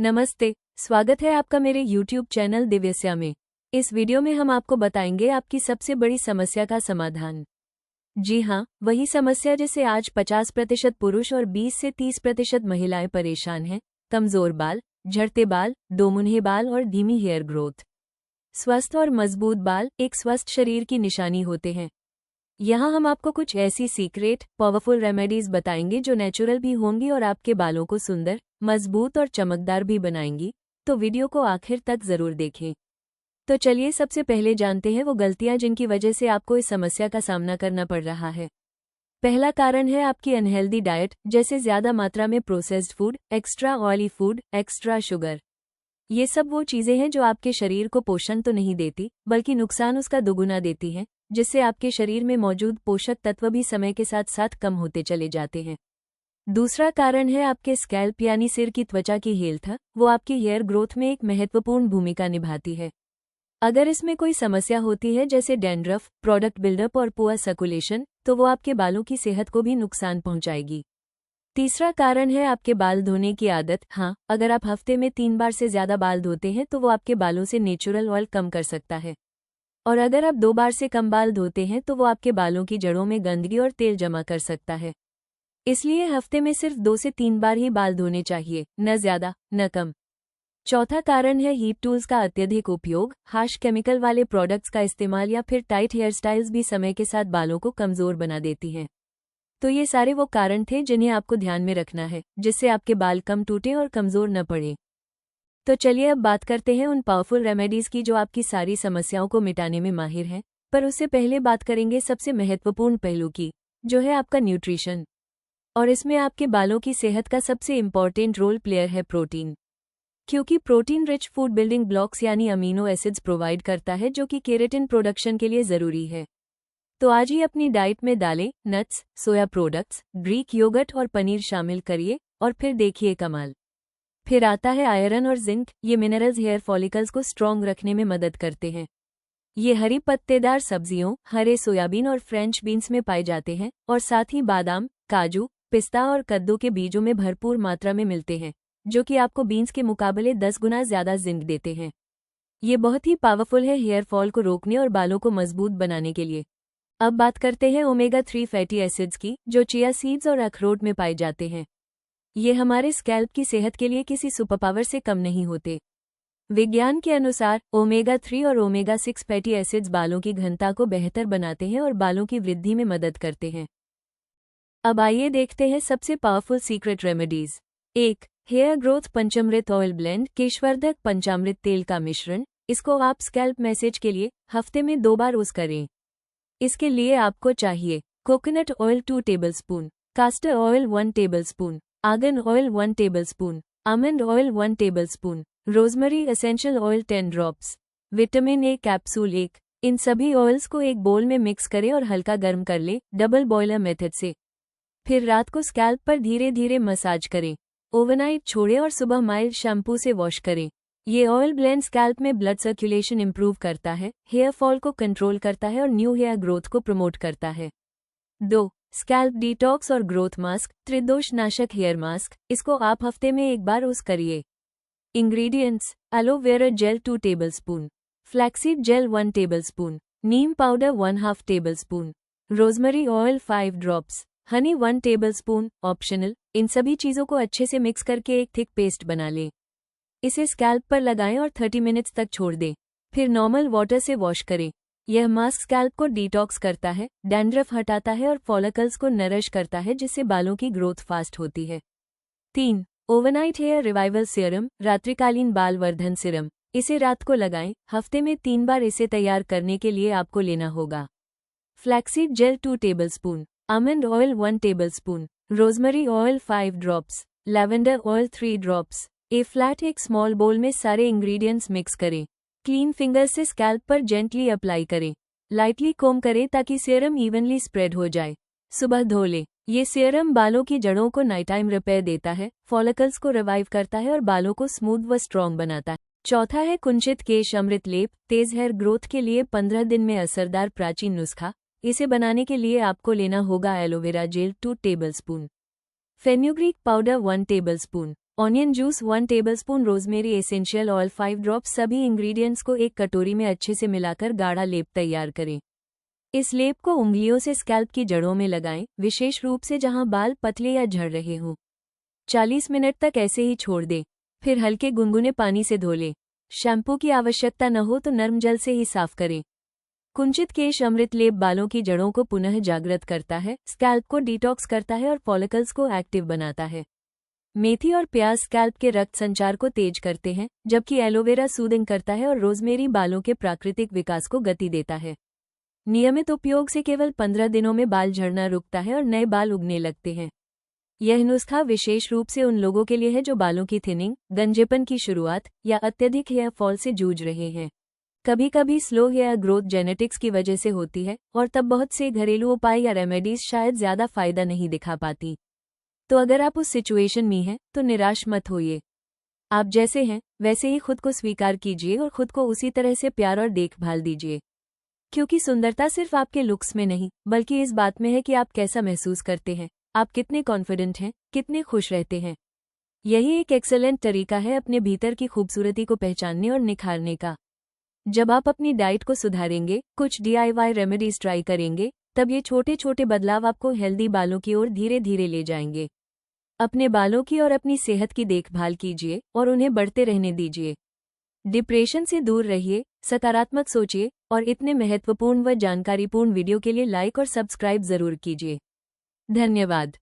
नमस्ते, स्वागत है आपका मेरे YouTube चैनल दिव्यस्या में। इस वीडियो में हम आपको बताएंगे आपकी सबसे बड़ी समस्या का समाधान। जी हाँ, वही समस्या जिससे आज 50% पुरुष और 20 से 30% महिलाएं परेशान हैं। कमजोर बाल, झड़ते बाल, दोमुन्हे बाल और धीमी हेयर ग्रोथ। स्वस्थ और मजबूत बाल एक स्वस्थ शरीर की निशानी होते हैं। यहाँ हम आपको कुछ ऐसी सीक्रेट, पावरफुल रेमेडीज बताएंगे जो नेचुरल भी होंगी और आपके बालों को सुंदर, मजबूत और चमकदार भी बनाएंगी, तो वीडियो को आखिर तक जरूर देखें। तो चलिए सबसे पहले जानते हैं वो गलतियां जिनकी वजह से आपको इस समस्या का सामना करना पड़ रहा है। पहला कारण है आपकी अनहेल्दी डाइट, जैसे ज्यादा मात्रा में processed food, extra oily food, extra sugar. ये सब वो चीजें हैं जो आपके शरीर को पोषण तो नहीं देती, बल्कि नुकसान उसका दुगुना देती हैं, जिससे आपके शरीर में मौजूद पोषक तत्व भी समय के साथ साथ कम होते चले जाते हैं। दूसरा कारण है आपके स्कैल्प यानी सिर की त्वचा की हेल्थ। वो आपकी हेयर ग्रोथ में एक महत्वपूर्ण भूमिका निभाती है। अगर इसमें कोई समस्या होती है जैसे डैंड्रफ, प्रोडक्ट बिल्डअप और पुअर सर्कुलेशन, तो वो आपके बालों की सेहत को भी नुकसान पहुंचाएगी। तीसरा कारण है आपके बाल धोने की आदत। हाँ, अगर आप हफ्ते में 3 बार से ज्यादा बाल धोते हैं तो वो आपके बालों से नेचुरल ऑयल कम कर सकता है। और अगर आप 2 बार से कम बाल धोते हैं तो वो आपके बालों की जड़ों में गंदगी और तेल जमा कर सकता है। इसलिए हफ्ते में सिर्फ 2 से 3 बार ही बाल धोने चाहिए, न ज्यादा न कम। चौथा कारण है हीट टूल्स का अत्यधिक उपयोग। हार्श केमिकल वाले प्रोडक्ट्स का इस्तेमाल या फिर टाइट हेयर स्टाइल्स भी समय के साथ बालों को कमजोर बना देती हैं। तो ये सारे वो कारण थे जिन्हें आपको ध्यान में रखना है, जिससे आपके बाल कम टूटे और कमजोर न पड़े। तो चलिए अब बात करते हैं उन पावरफुल रेमेडीज की जो आपकी सारी समस्याओं को मिटाने में माहिर हैं। पर उससे पहले बात करेंगे सबसे महत्वपूर्ण पहलू की, जो है आपका न्यूट्रिशन। और इसमें आपके बालों की सेहत का सबसे इम्पॉर्टेंट रोल प्लेयर है प्रोटीन। क्योंकि protein rich food building blocks यानी अमीनो एसिड्स प्रोवाइड करता है, जो कि केराटिन प्रोडक्शन के लिए जरूरी है। तो आज ही अपनी डाइट में दालें, nuts, soya products, Greek yogurt और पनीर शामिल करिए और फिर देखिए कमाल। फिर आता है आयरन और जिंक। ये मिनरल्स हेयर फॉलिकल्स को स्ट्रॉन्ग रखने में मदद करते हैं। ये हरी पत्तेदार सब्जियों, हरे सोयाबीन और फ्रेंच बीन्स में पाए जाते हैं और साथ ही बादाम, काजू, पिस्ता और कद्दू के बीजों में भरपूर मात्रा में मिलते हैं, जो कि आपको बीन्स के मुकाबले 10 गुना ज्यादा जिंक देते हैं। ये बहुत ही पावरफुल है हेयर फॉल को रोकने और बालों को मजबूत बनाने के लिए। अब बात करते हैं ओमेगा 3 फैटी एसिड्स की, जो चिया सीड्स और अखरोट में पाए जाते हैं। ये हमारे स्कैल्प की सेहत के लिए किसी सुपरपावर से कम नहीं होते। विज्ञान के अनुसार ओमेगा 3 और ओमेगा 6 फैटी एसिड्स बालों की घनता को बेहतर बनाते हैं और बालों की वृद्धि में मदद करते हैं। अब आइए देखते हैं सबसे powerful secret remedies. 1. Hair growth पंचामृत ऑयल ब्लेंड, केशवर्धक पंचामृत तेल का मिश्रण। इसको आप स्कैल्प मैसेज के लिए हफ्ते में 2 बार यूज करें। इसके लिए आपको चाहिए coconut oil 2 tablespoon, caster oil 1 tablespoon, argan oil 1 tablespoon, almond oil 1 tablespoon, rosemary essential oil 10 drops, vitamin A capsule 1। इन सभी ऑयल्स को एक बोल में मिक्स करें और हल्का गर्म कर ले, डबल बॉयलर मेथड से। फिर रात को स्कैल्प पर धीरे धीरे मसाज करें। ओवरनाइट छोड़ें और सुबह माइल्ड शैम्पू से वॉश करें। ये ऑयल ब्लेंड स्कैल्प में ब्लड सर्कुलेशन इंप्रूव करता है, हेयर फॉल को कंट्रोल करता है और न्यू हेयर ग्रोथ को प्रमोट करता है। 2. स्कैल्प डिटॉक्स और ग्रोथ मास्क, त्रिदोष नाशक हेयर मास्क। इसको आप हफ्ते में 1 बार यूज करिए। Ingredients: aloe vera gel 2 tablespoon, flaxseed gel 1 tablespoon, neem powder 1/2 tablespoon, rosemary oil 5 drops, honey 1 tablespoon, optional. इन सभी चीजों को अच्छे से मिक्स करके एक थिक पेस्ट बना लें। इसे स्कैल्प पर लगाएं और 30 मिनट्स तक छोड़ दें। फिर नॉर्मल वाटर से वॉश करें। यह मास्क स्कैल्प को डिटॉक्स करता है, डैंड्रफ हटाता है और फॉलिकल्स को नरिश करता है, जिससे बालों की ग्रोथ फास्ट होती है। 3. ओवरनाइट हेयर रिवाइवल सीरम, रात्रिकालीन बाल वर्धन सीरम। इसे रात को लगाएं। हफ्ते में 3 बार इसे तैयार करने के लिए आपको लेना होगा flaxseed gel 2 tablespoon, almond oil 1 tablespoon, rosemary oil 5 drops, lavender oil 3 drops. एक स्मॉल बोल में सारे इंग्रेडिएंट्स मिक्स करें। क्लीन फिंगर से स्कैल्प पर जेंटली अप्लाई करें। लाइटली कोम करें ताकि सीरम इवनली स्प्रेड हो जाए। सुबह धो लें। ये सीरम बालों की जड़ों को नाइट टाइम रिपेयर देता है, फॉलिकल्स को रिवाइव करता है और बालों को स्मूथ व स्ट्रॉन्ग बनाता है। चौथा है कुंचित केश अमृत लेप, तेज हेयर ग्रोथ के लिए 15 दिन में असरदार प्राचीन नुस्खा। इसे बनाने के लिए आपको लेना होगा aloe vera gel 2 tablespoon, fenugreek powder 1 tablespoon, onion juice 1 tablespoon, rosemary essential oil 5 drops. सभी इंग्रेडिएंट्स को एक कटोरी में अच्छे से मिलाकर गाढ़ा लेप तैयार करें। इस लेप को उंगलियों से स्कैल्प की जड़ों में लगाएं, विशेष रूप से जहां बाल पतले या झड़ रहे हों। 40 मिनट तक ऐसे ही छोड़ दें, फिर हल्के गुनगुने पानी से धो लें। शैम्पू की आवश्यकता न हो तो नर्म जल से ही साफ करें। कुंचित केश अमृत लेप बालों की जड़ों को पुनः जागृत करता है, स्कैल्प को डिटॉक्स करता है और फॉलिकल्स को एक्टिव बनाता है। मेथी और प्याज स्कैल्प के रक्त संचार को तेज करते हैं, जबकि एलोवेरा सूदिंग करता है और रोजमेरी बालों के प्राकृतिक विकास को गति देता है। नियमित उपयोग से केवल 15 दिनों में बाल झड़ना रुकता है और नए बाल उगने लगते हैं। यह नुस्खा विशेष रूप से उन लोगों के लिए है जो बालों की थिनिंग, गंजेपन की शुरुआत या अत्यधिक हेयर फॉल से जूझ रहे हैं। कभी कभी स्लो हेयर ग्रोथ जेनेटिक्स की वजह से होती है और तब बहुत से घरेलू उपाय या रेमेडीज शायद ज्यादा फायदा नहीं दिखा पाती। तो अगर आप उस सिचुएशन में हैं तो निराश मत होइए। आप जैसे हैं वैसे ही खुद को स्वीकार कीजिए और खुद को उसी तरह से प्यार और देखभाल दीजिए, क्योंकि सुंदरता सिर्फ आपके लुक्स में नहीं बल्कि इस बात में है कि आप कैसा महसूस करते हैं, आप कितने कॉन्फिडेंट हैं, कितने खुश रहते हैं। यही एक एक्सेलेंट तरीका है अपने भीतर की खूबसूरती को पहचानने और निखारने का। जब आप अपनी डाइट को सुधारेंगे, कुछ DIY रेमेडीज ट्राई करेंगे, तब ये छोटे छोटे बदलाव आपको हेल्दी बालों की ओर धीरे धीरे ले जाएंगे। अपने बालों की और अपनी सेहत की देखभाल कीजिए और उन्हें बढ़ते रहने दीजिए। डिप्रेशन से दूर रहिए, सकारात्मक सोचिए और इतने महत्वपूर्ण व जानकारीपूर्ण वीडियो के लिए लाइक और सब्सक्राइब जरूर कीजिए। धन्यवाद।